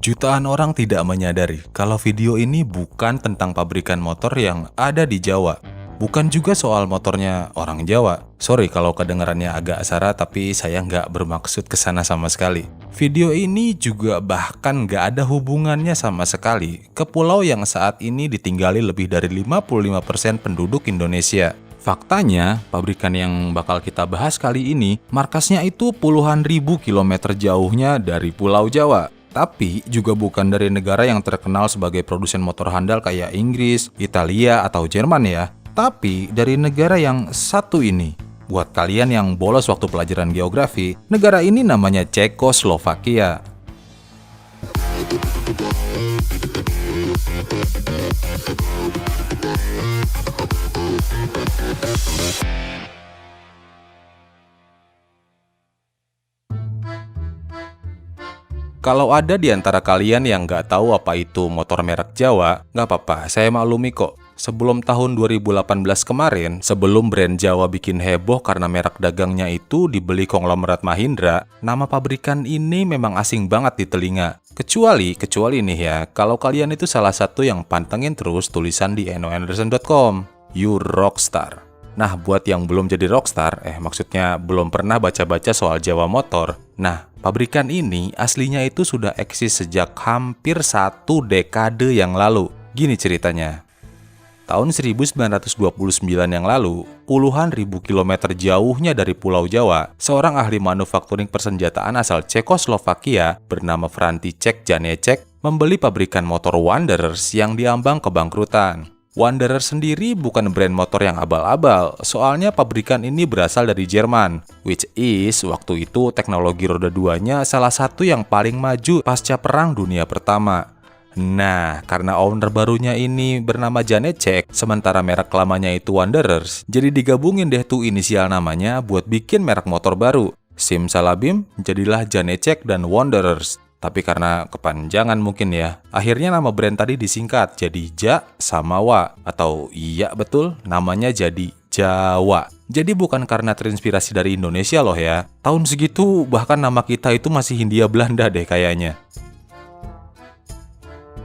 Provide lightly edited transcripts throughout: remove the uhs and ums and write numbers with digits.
Jutaan orang tidak menyadari kalau video ini bukan tentang pabrikan motor yang ada di Jawa. Bukan juga soal motornya orang Jawa. Sorry kalau kedengarannya agak sara, tapi saya nggak bermaksud ke sana sama sekali. Video ini juga bahkan nggak ada hubungannya sama sekali ke pulau yang saat ini ditinggali lebih dari 55% penduduk Indonesia. Faktanya, pabrikan yang bakal kita bahas kali ini, markasnya itu puluhan ribu kilometer jauhnya dari Pulau Jawa. Tapi juga bukan dari negara yang terkenal sebagai produsen motor handal kayak Inggris, Italia, atau Jerman ya. Tapi dari negara yang satu ini. Buat kalian yang bolos waktu pelajaran geografi, negara ini namanya Cekoslovakia. Kalau ada di antara kalian yang nggak tahu apa itu motor merek Jawa, nggak apa-apa, saya maklumi kok. Sebelum tahun 2018 kemarin, sebelum brand Jawa bikin heboh karena merek dagangnya itu dibeli konglomerat Mahindra, nama pabrikan ini memang asing banget di telinga. Kecuali nih ya, kalau kalian itu salah satu yang pantengin terus tulisan di enoanderson.com, You Rockstar. Nah, buat yang belum jadi rockstar, maksudnya belum pernah baca-baca soal Jawa Motor. Nah, pabrikan ini aslinya itu sudah eksis sejak hampir 1 dekade yang lalu. Gini ceritanya. Tahun 1929 yang lalu, puluhan ribu kilometer jauhnya dari Pulau Jawa, seorang ahli manufakturing persenjataan asal Cekoslovakia bernama František Janeček membeli pabrikan motor Wanderers yang diambang kebangkrutan. Wanderer sendiri bukan brand motor yang abal-abal, soalnya pabrikan ini berasal dari Jerman, which is waktu itu teknologi roda duanya salah satu yang paling maju pasca Perang Dunia Pertama. Nah, karena owner barunya ini bernama Janeček, sementara merek lamanya itu Wanderers, jadi digabungin deh tuh inisial namanya buat bikin merek motor baru. Simsalabim, jadilah Janeček dan Wanderers. Tapi karena kepanjangan mungkin ya, akhirnya nama brand tadi disingkat jadi Ja sama Wa. Atau iya betul, namanya jadi Jawa. Jadi bukan karena terinspirasi dari Indonesia loh ya. Tahun segitu bahkan nama kita itu masih Hindia Belanda deh kayaknya.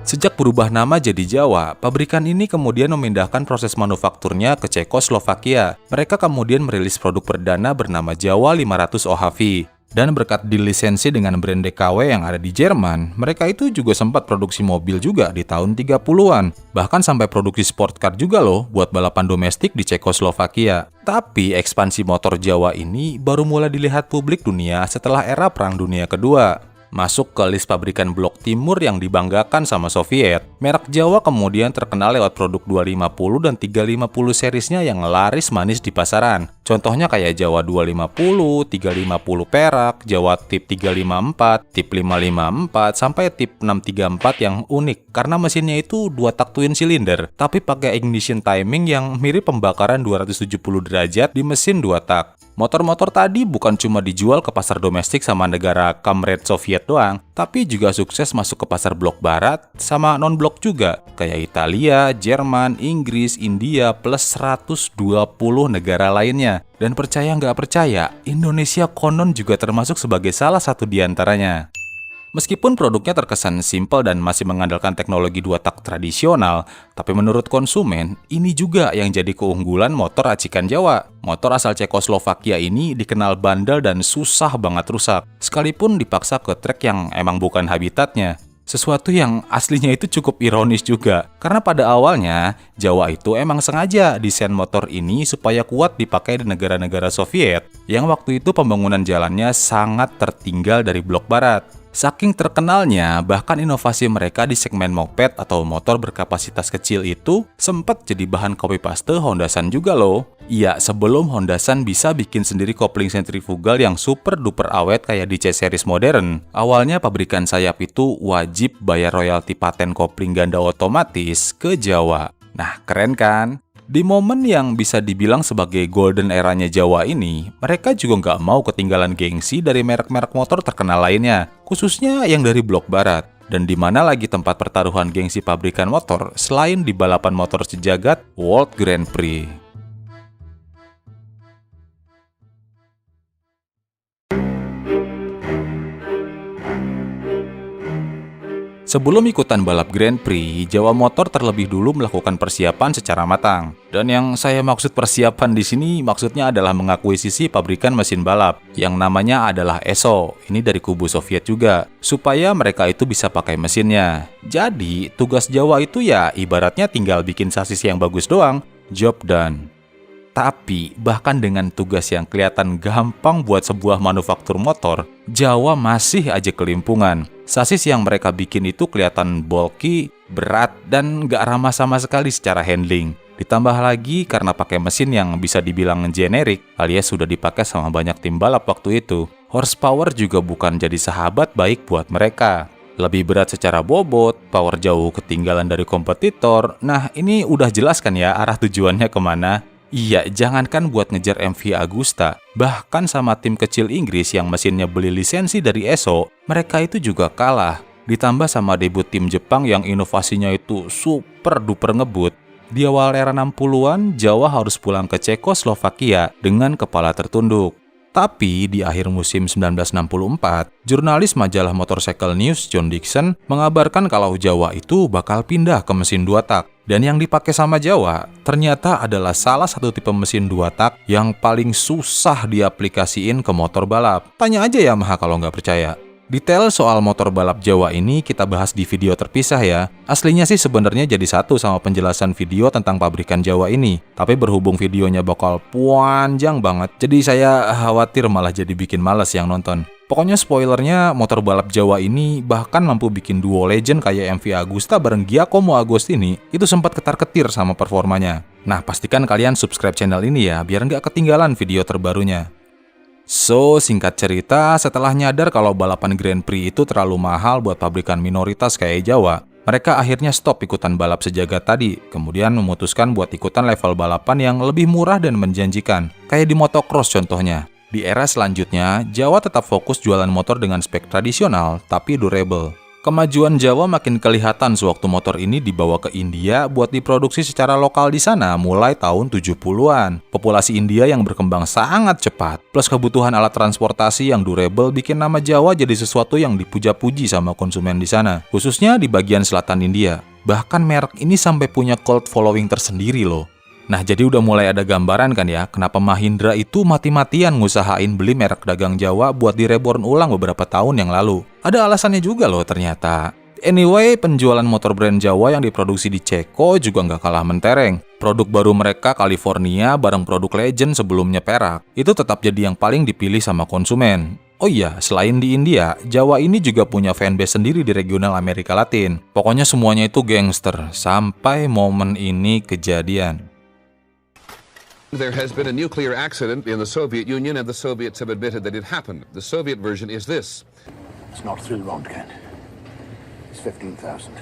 Sejak berubah nama jadi Jawa, pabrikan ini kemudian memindahkan proses manufakturnya ke Cekoslovakia. Mereka kemudian merilis produk perdana bernama Jawa 500 OHV. Dan berkat dilisensi dengan brand DKW yang ada di Jerman, mereka itu juga sempat produksi mobil juga di tahun 30-an. Bahkan sampai produksi sport car juga loh buat balapan domestik di Cekoslovakia. Tapi ekspansi motor Jawa ini baru mulai dilihat publik dunia setelah era Perang Dunia Kedua. Masuk ke list pabrikan blok timur yang dibanggakan sama Soviet, merek Jawa kemudian terkenal lewat produk 250 dan 350 serisnya yang laris manis di pasaran. Contohnya kayak Jawa 250, 350 perak, Jawa tip 354, tip 554, sampai tip 634 yang unik karena mesinnya itu 2 tak twin silinder, tapi pakai ignition timing yang mirip pembakaran 270 derajat di mesin 2 tak. Motor-motor tadi bukan cuma dijual ke pasar domestik sama negara Comrade Soviet doang, tapi juga sukses masuk ke pasar blok barat sama non-blok juga, kayak Italia, Jerman, Inggris, India, plus 120 negara lainnya. Dan percaya nggak percaya, Indonesia konon juga termasuk sebagai salah satu di antaranya. Meskipun produknya terkesan simpel dan masih mengandalkan teknologi 2 tak tradisional, tapi menurut konsumen, ini juga yang jadi keunggulan motor racikan Jawa. Motor asal Cekoslovakia ini dikenal bandel dan susah banget rusak, sekalipun dipaksa ke trek yang emang bukan habitatnya. Sesuatu yang aslinya itu cukup ironis juga, karena pada awalnya, Jawa itu emang sengaja desain motor ini supaya kuat dipakai di negara-negara Soviet, yang waktu itu pembangunan jalannya sangat tertinggal dari blok barat. Saking terkenalnya, bahkan inovasi mereka di segmen moped atau motor berkapasitas kecil itu sempat jadi bahan copy-paste Honda Sun juga loh. Iya, sebelum Honda Sun bisa bikin sendiri kopling sentrifugal yang super duper awet kayak di C-Series modern. Awalnya pabrikan sayap itu wajib bayar royalti paten kopling ganda otomatis ke Jawa. Nah, keren kan? Di momen yang bisa dibilang sebagai golden eranya Jawa ini, mereka juga nggak mau ketinggalan gengsi dari merek-merek motor terkenal lainnya, khususnya yang dari blok barat. Dan di mana lagi tempat pertaruhan gengsi pabrikan motor selain di balapan motor sejagat World Grand Prix. Sebelum ikutan balap Grand Prix, Jawa Motor terlebih dulu melakukan persiapan secara matang. Dan yang saya maksud persiapan di sini maksudnya adalah mengakuisisi pabrikan mesin balap yang namanya adalah ESO. Ini dari kubu Soviet juga, supaya mereka itu bisa pakai mesinnya. Jadi, tugas Jawa itu ya ibaratnya tinggal bikin sasis yang bagus doang, job done. Tapi, bahkan dengan tugas yang kelihatan gampang buat sebuah manufaktur motor, Jawa masih aja kelimpungan. Sasis yang mereka bikin itu kelihatan bulky, berat, dan nggak ramah sama sekali secara handling. Ditambah lagi karena pakai mesin yang bisa dibilang generik, alias sudah dipakai sama banyak tim balap waktu itu, horsepower juga bukan jadi sahabat baik buat mereka. Lebih berat secara bobot, power jauh ketinggalan dari kompetitor. Nah, ini udah jelas kan ya arah tujuannya kemana? Iya, jangankan buat ngejar MV Agusta, bahkan sama tim kecil Inggris yang mesinnya beli lisensi dari ESO, mereka itu juga kalah. Ditambah sama debut tim Jepang yang inovasinya itu super duper ngebut. Di awal era 60-an, Jawa harus pulang ke Cekoslovakia dengan kepala tertunduk. Tapi di akhir musim 1964, jurnalis majalah Motorcycle News John Dixon mengabarkan kalau Jawa itu bakal pindah ke mesin 2 tak. Dan yang dipakai sama Jawa ternyata adalah salah satu tipe mesin 2 tak yang paling susah diaplikasiin ke motor balap. Tanya aja Yamaha kalau nggak percaya. Detail soal motor balap Jawa ini kita bahas di video terpisah ya. Aslinya sih sebenarnya jadi satu sama penjelasan video tentang pabrikan Jawa ini. Tapi berhubung videonya bakal panjang banget, jadi saya khawatir malah jadi bikin males yang nonton. Pokoknya spoilernya, motor balap Jawa ini bahkan mampu bikin duo legend kayak MV Agusta bareng Giacomo Agostini itu sempat ketar-ketir sama performanya. Nah, pastikan kalian subscribe channel ini ya, biar nggak ketinggalan video terbarunya. So, singkat cerita, setelah nyadar kalau balapan Grand Prix itu terlalu mahal buat pabrikan minoritas kayak Jawa, mereka akhirnya stop ikutan balap sejagat tadi, kemudian memutuskan buat ikutan level balapan yang lebih murah dan menjanjikan, kayak di motocross contohnya. Di era selanjutnya, Jawa tetap fokus jualan motor dengan spek tradisional, tapi durable. Kemajuan Jawa makin kelihatan sewaktu motor ini dibawa ke India buat diproduksi secara lokal di sana mulai tahun 70-an. Populasi India yang berkembang sangat cepat, plus kebutuhan alat transportasi yang durable bikin nama Jawa jadi sesuatu yang dipuja-puji sama konsumen di sana, khususnya di bagian selatan India. Bahkan merek ini sampai punya cult following tersendiri loh. Nah, jadi udah mulai ada gambaran kan ya, kenapa Mahindra itu mati-matian ngusahain beli merek dagang Jawa buat direborn ulang beberapa tahun yang lalu. Ada alasannya juga loh ternyata. Anyway, penjualan motor brand Jawa yang diproduksi di Ceko juga nggak kalah mentereng. Produk baru mereka California bareng produk legend sebelumnya Perak, itu tetap jadi yang paling dipilih sama konsumen. Oh iya, selain di India, Jawa ini juga punya fanbase sendiri di regional Amerika Latin. Pokoknya semuanya itu gangster, sampai momen ini kejadian. There has been a nuclear accident in the Soviet Union and the Soviets have admitted that it happened. The Soviet version is this. It's not through Röntgen. It's 15,000.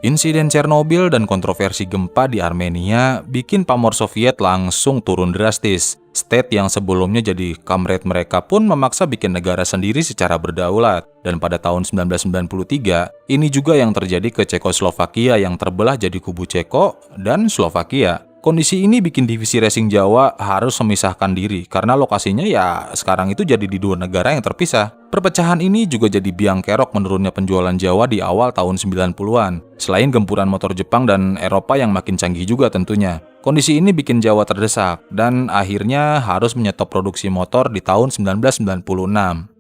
Insiden Chernobyl dan kontroversi gempa di Armenia bikin pamor Soviet langsung turun drastis. State yang sebelumnya jadi kamret mereka pun memaksa bikin negara sendiri secara berdaulat. Dan pada tahun 1993, ini juga yang terjadi ke Cekoslovakia yang terbelah jadi kubu Ceko dan Slovakia. Kondisi ini bikin divisi racing Jawa harus memisahkan diri karena lokasinya ya sekarang itu jadi di dua negara yang terpisah. Perpecahan ini juga jadi biang kerok menurunnya penjualan Jawa di awal tahun 90-an. Selain gempuran motor Jepang dan Eropa yang makin canggih juga tentunya. Kondisi ini bikin Jawa terdesak dan akhirnya harus menyetop produksi motor di tahun 1996.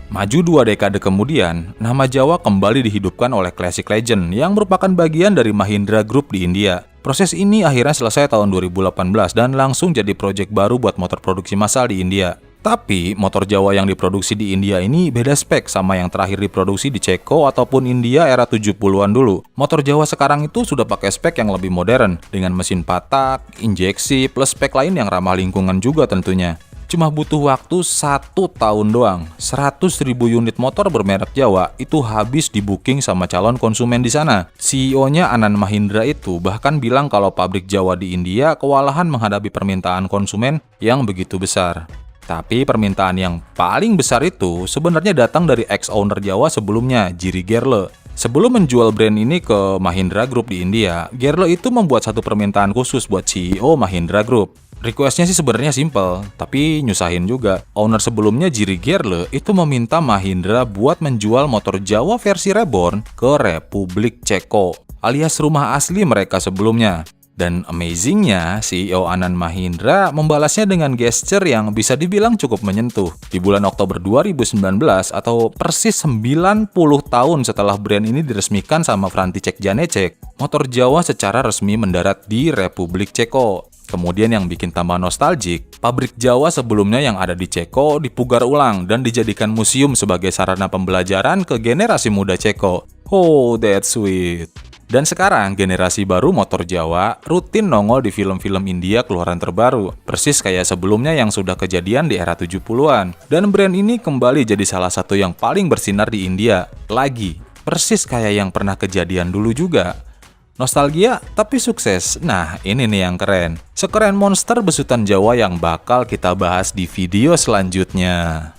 Maju 2 dekade kemudian, nama Jawa kembali dihidupkan oleh Classic Legend yang merupakan bagian dari Mahindra Group di India. Proses ini akhirnya selesai tahun 2018 dan langsung jadi proyek baru buat motor produksi massal di India. Tapi, motor Jawa yang diproduksi di India ini beda spek sama yang terakhir diproduksi di Ceko ataupun India era 70-an dulu. Motor Jawa sekarang itu sudah pakai spek yang lebih modern, dengan mesin patak, injeksi, plus spek lain yang ramah lingkungan juga tentunya. Cuma butuh waktu 1 tahun doang, 100.000 unit motor bermerek Jawa itu habis di booking sama calon konsumen di sana. CEO-nya Anand Mahindra itu bahkan bilang kalau pabrik Jawa di India kewalahan menghadapi permintaan konsumen yang begitu besar. Tapi permintaan yang paling besar itu sebenarnya datang dari ex-owner Jawa sebelumnya, Jiri Gerle. Sebelum menjual brand ini ke Mahindra Group di India, Gerle itu membuat satu permintaan khusus buat CEO Mahindra Group. Requestnya sih sebenarnya simple, tapi nyusahin juga. Owner sebelumnya Jiri Gerle itu meminta Mahindra buat menjual motor Jawa versi Reborn ke Republik Ceko, alias rumah asli mereka sebelumnya. Dan amazingnya, CEO Anand Mahindra membalasnya dengan gesture yang bisa dibilang cukup menyentuh. Di bulan Oktober 2019 atau persis 90 tahun setelah brand ini diresmikan sama František Janeček, motor Jawa secara resmi mendarat di Republik Ceko. Kemudian yang bikin tambah nostalgic, pabrik Jawa sebelumnya yang ada di Ceko dipugar ulang dan dijadikan museum sebagai sarana pembelajaran ke generasi muda Ceko. Oh, that's sweet. Dan sekarang generasi baru motor Jawa rutin nongol di film-film India keluaran terbaru, persis kayak sebelumnya yang sudah kejadian di era 70-an. Dan brand ini kembali jadi salah satu yang paling bersinar di India. Lagi, persis kayak yang pernah kejadian dulu juga. Nostalgia tapi sukses. Nah, ini nih yang keren. Sekeren monster besutan Jawa yang bakal kita bahas di video selanjutnya.